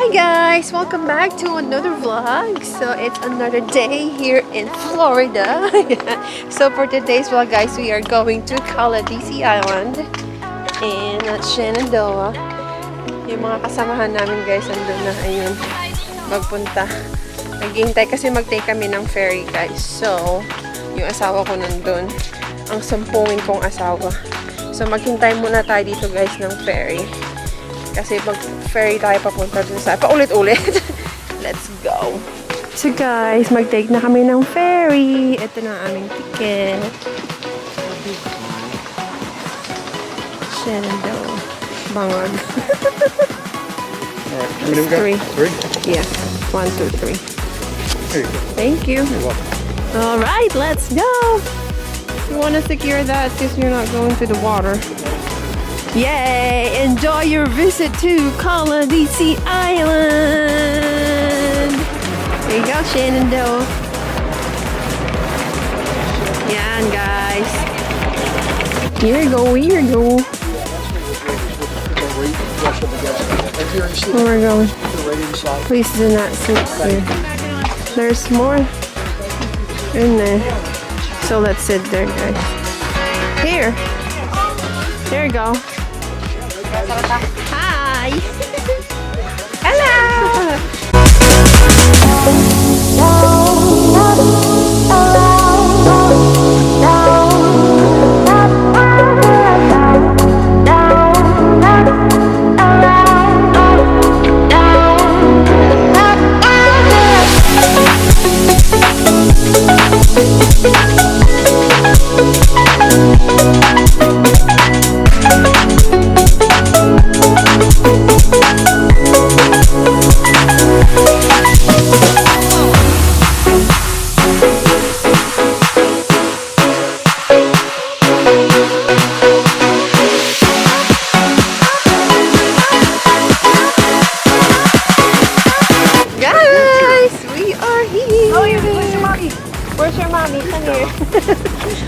Hi guys! Welcome back to another vlog. So it's another day here in Florida. So for today's vlog guys, we are going to Caladesi Island and at Shenandoah. Yung mga kasamahan namin guys, andun na ayun magpunta. Naghihintay kasi mag-take kami ng ferry guys. So yung asawa ko nandun, ang sampungin kong asawa. So maghintay muna tayo dito guys ng ferry. Kasi mag-ferry tayo papunta dun sa paulit-ulit. Let's go! So guys, mag-take na kami ng ferry. Ito na ang aming ticket. Shenandoah. Bangag. Alright, how many we got? Three? Yeah. 1, 2, 3. There you go. Thank you. You're welcome. Alright, let's go! You want to secure that because you're not going to the water. Yay! Enjoy your visit to Caladesi Island! There you go, Shenandoah. Yan, guys. Here you go, here you go. Where we're going. Please do not sit here. There's more in there. So let's sit there, guys. Here. There you go. Hi! Hello!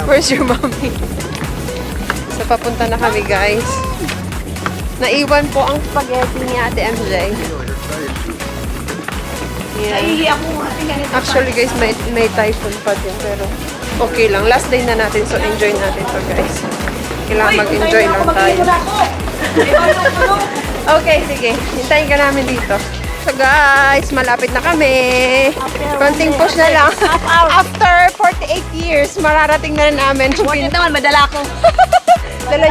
Where's your mommy? So, papunta na kami, guys. Naiwan po ang spaghetti ni Ate MJ. Yeah. Actually, guys, may typhoon pa din, pero okay lang. Last day na natin, so enjoy natin to, guys. Kailangan mag-enjoy lang tayo. Okay, sige. Hintayin ka namin dito. So guys, malapit na kami. Konting push na lang. After 48 years, mararating na rin namin. Buwan naman, madala ko. Dala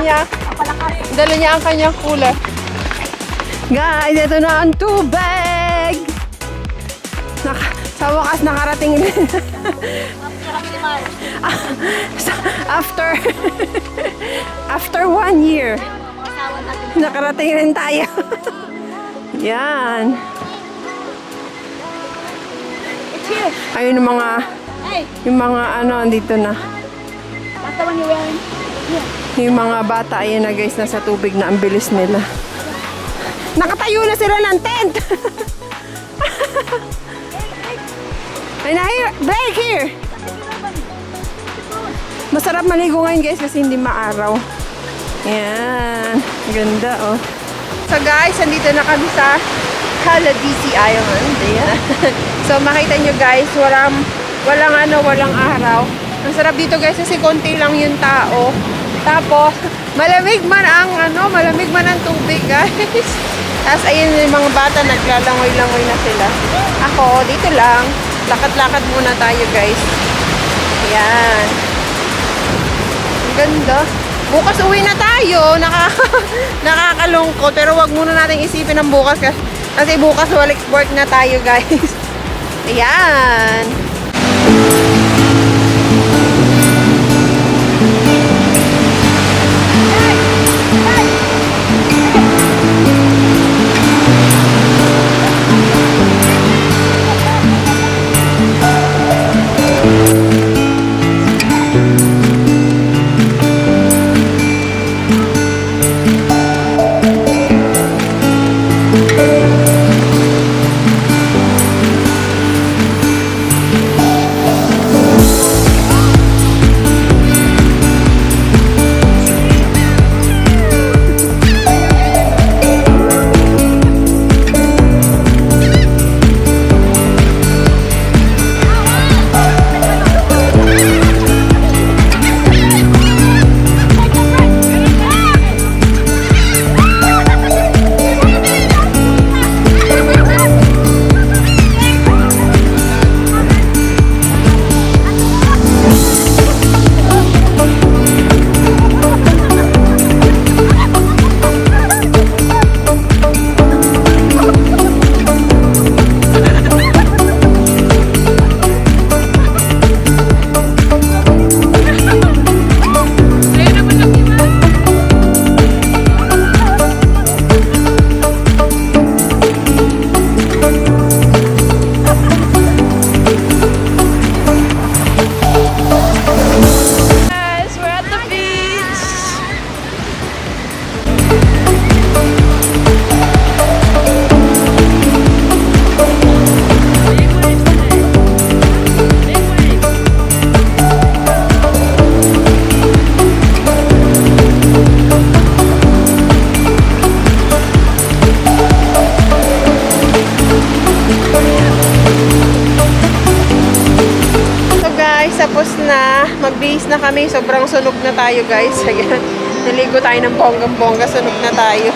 niya ang kanyang cooler. Guys, ito na ang tubig. Sa wakas nakarating din. After 1 year, nakarating rin tayo. Yan. Ayun yung mga ano dito na. Yung mga bata ayun na guys, nasa tubig na, ang bilis nila. Nakatayo na sila ng tent. Ay na here, break here. Masarap maligo ngayon guys kasi hindi maaraw. Yan, ganda oh. So guys, andito na kami sa Caladesi Island. Ayan. So makita nyo guys, walang araw. Ang sarap dito guys kasi konti lang yung tao. Tapos malamig man ang tubig guys. Tapos ayun yung mga bata naglalangoy-langoy na sila. Ako dito lang, lakad-lakad muna tayo guys. Ayan. Ang ganda. Bukas uwi na tayo. Nakakalungkot. Pero wag muna natin isipin ng bukas kasi bukas work na tayo guys. Ayan. na kami. Sobrang sunog na tayo, guys. Ayan. Naligo tayo ng bonggang-bongga. Sunog na tayo.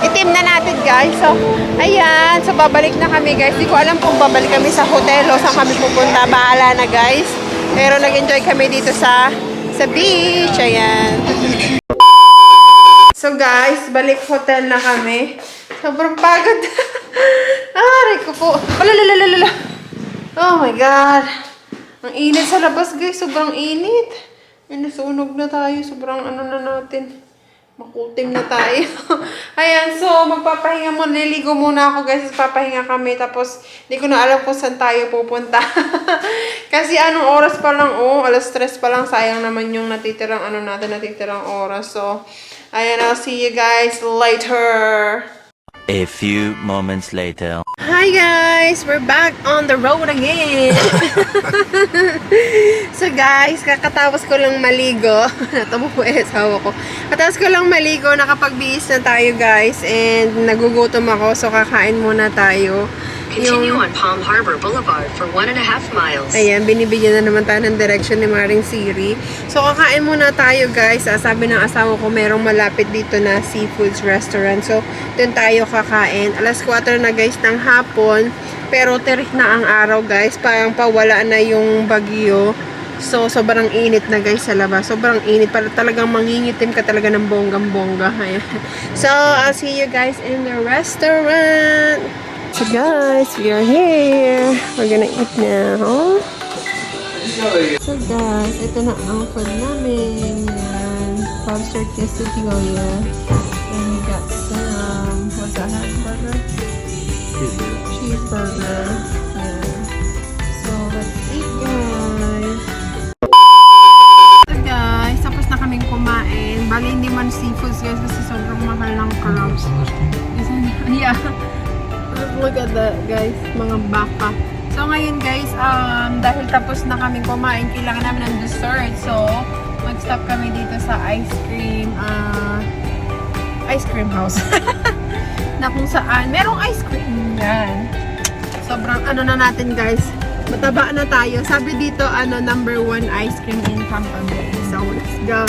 Itim na natin, guys. So, ayan. So, babalik na kami, guys. Di ko alam kung babalik kami sa hotel o saan kami pupunta. Bahala na, guys. Pero nag-enjoy kami dito sa beach. Ayan. So, guys, balik hotel na kami. Sobrang pagod. Aray ko po. Alalalala. Oh my God. Ang init sa labas, guys. Sobrang init. Nasunog na tayo. Sobrang ano na natin. Makutim na tayo. Ayan, so magpapahinga muna. Niligo muna ako, guys. Papahinga kami. Tapos, hindi ko na alam kung saan tayo pupunta. Kasi anong oras pa lang, oh. 3:00 pa lang. Sayang naman yung natitirang natitirang oras. So, ayan, I'll see you guys later. A few moments later. Hi guys! We're back on the road again! So guys, kakatapos ko lang maligo. Natamo po asawa ko. Katapos ko lang maligo, nakapagbihis na tayo guys. And nagugutom ako, so kakain muna tayo. Continue on Palm Harbor Boulevard for 1.5 miles. Ayan, binibigyan na naman tayo ng direction ni Maring Siri. So, kakain muna tayo, guys. Sabi ng asawa ko, merong malapit dito na seafoods restaurant. So, dun tayo kakain. 4:00 na, guys, ng hapon. Pero, terik na ang araw, guys. Parang pawala na yung bagyo. So, sobrang init na, guys, sa labas. Sobrang init. Para talagang mangingitim ka talaga ng bonggang-bongga. Ayan. So, I'll see you guys in the restaurant. So guys, we are here. We're gonna eat now. So guys, ito na ang food namin. Yan. Lobster quesadilla. And we got some, what's that, hamburger? Cheeseburger. Yeah. So let's eat, guys. So guys, tapos na kaming kumain. Bali hindi man seafoods, guys, kasi sobrang mahal ng crabs. Yeah. Look at that, guys. Mga baka. So, ngayon, guys, dahil tapos na kaming kumain, kailangan namin ng dessert. So, mag-stop kami dito sa ice cream house. Na kung saan, merong ice cream. Yan. Sobrang, ano na natin, guys. Mataba na tayo. Sabi dito, number 1 ice cream in Tampa Bay. So, let's go.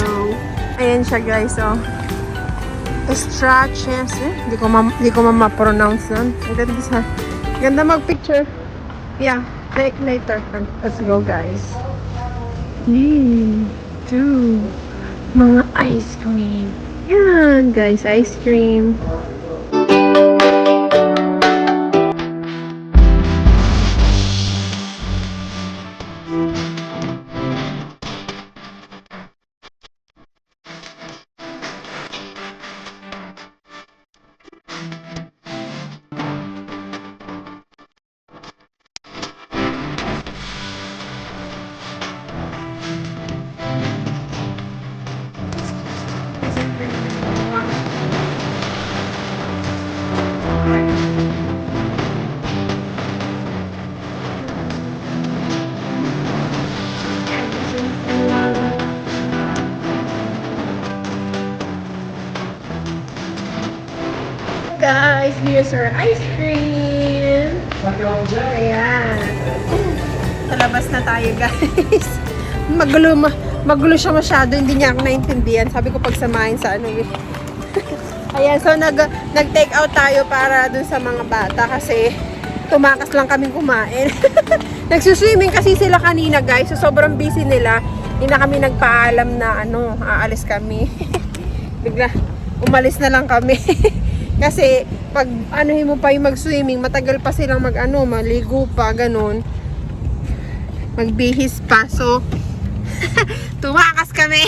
Ayan siya, guys. So, Straches, Hindi ko ma-pronounce nun. Ganda mag-picture. Yeah, later. Let's go, guys. 2 mga ice cream. Yan, guys, ice cream. Guys, here's our ice cream. Ayan. Sa labas na tayo, guys. Magulo siya masyado. Hindi niya ako naintindihan. Sabi ko pagsamahin sa Ayan, so nag-take out tayo para dun sa mga bata kasi tumakas lang kaming kumain. Nagsuswimming kasi sila kanina, guys. So sobrang busy nila. Hindi na kami nagpaalam na aalis kami. Bigla umalis na lang kami. Kasi pag mo pa yung mag-swimming, matagal pa silang maligo pa, ganun. Magbihis pa. So, tumakas kami.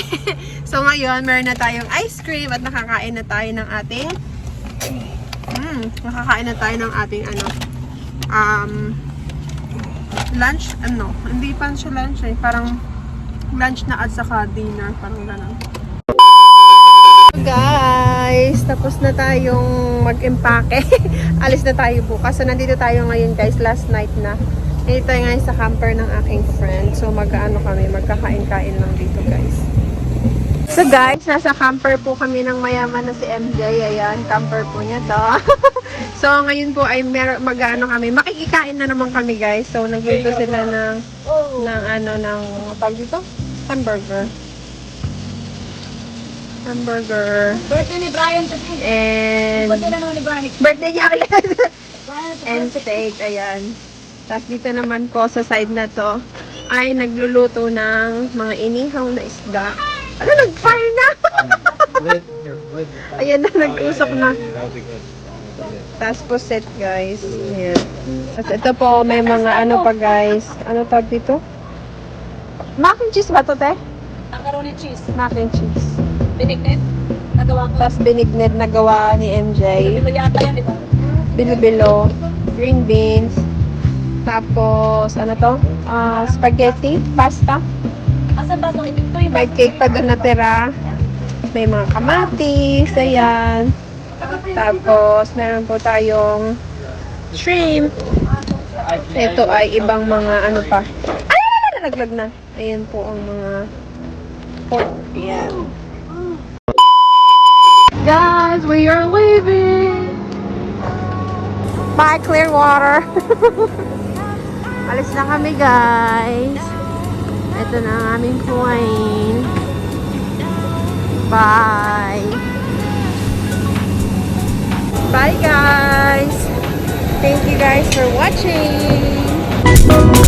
So, ngayon, meron na tayong ice cream at nakakain na tayo ng ating lunch, hindi pa siya lunch parang lunch na at saka dinner, parang ganun. Guys, tapos na tayong mag-empake. Alis na tayo bukas. So, nandito tayo ngayon, guys. Last night na. Nandito tayo ngayon sa camper ng aking friend. So, magkakain-kain lang dito, guys. So, guys, nasa camper po kami ng mayaman na si MJ. Ayan, camper po niya to. So, ngayon po ay kami. Makikikain na naman kami, guys. So, nagluto sila ng tawag dito? Hamburger. Hamburger. Birthday ni Brian today. And Birthday na naman ni Brian. birthday niya ulit. Brian, And steak, ayan. Tapos dito naman po sa side na to ay nagluluto ng mga inihaw na isda. Ano, nag-fire na? Ayan na, nag-usok na. That'll be good. Tapos po set, guys. Ayan. Tapos ito po, may mga ano pa, guys. Ano tawag dito? Mac and cheese ba to, te? macaroni cheese. Mac and cheese. Binignet. Nagawa ko. Tapos binignet na gawa ni MJ. Ito yata yan, di ba? Bilo-bilo. Green beans. Tapos, ano to? Spaghetti. Pasta. Asan ba ito? Ito yung May cake pa doon natira. May mga kamatis. Ayan. Tapos, meron po tayong shrimp. Ito ay ibang mga ano pa. Ay, nalaglag na. Ayan po ang mga pork. Ayan. Guys, we are leaving. Bye, Clearwater. Alis na kami, guys. Ito na ang aming plane. Bye. Bye, guys. Thank you guys for watching.